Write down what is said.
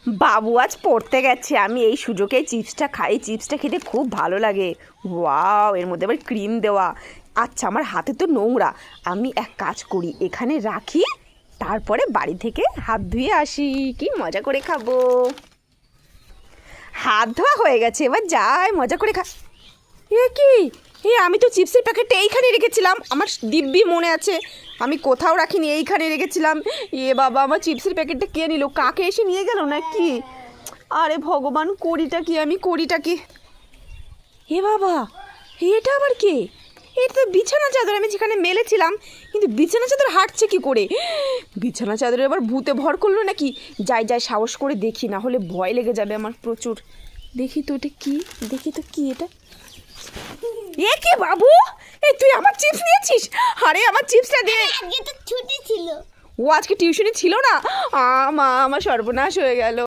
বাবু আজ পড়তে গেছে, আমি এই সুযোগে চিপসটা খাই। চিপসটা খেতে খুব ভালো লাগে। ওয়াও, এর মধ্যে আবার ক্রিম দেওয়া। আচ্ছা, আমার হাতে তো নোংরা, আমি এক কাজ করি, এখানে রাখি, তারপরে বাড়ি থেকে হাত ধুয়ে আসি। কি মজা করে খাবো। হাত ধোয়া হয়ে গেছে, এবার যাই মজা করে খা। এ কি, আমি তো চিপসের প্যাকেটটা এইখানে রেখেছিলাম, আমার দিব্যি মনে আছে, আমি কোথাও রাখিনি, এইখানে রেখেছিলাম। বাবা, আমার চিপসের প্যাকেটটা কে নিল? কাকে এসে নিয়ে গেল নাকি? আরে ভগবান, করিটা কি? বাবা, এটা আবার কে? এটা তো বিছানা চাদর, আমি যেখানে মেলেছিলাম, কিন্তু বিছানা চাদর হাঁটছে কি করে? বিছানা চাদরে আবার ভূতে ভর করলো নাকি? যাই সাহস করে দেখি, না হলে ভয় লেগে যাবে আমার প্রচুর। দেখি তো এটা কি, এটা কি বাবু? তুই আমার চিপস নিয়েছিস? আরে আমার চিপসটা দে। আজকে তো ছুটি ছিল। ও আজকে টিউশনে ছিল না? আমার সর্বনাশ হয়ে গেল।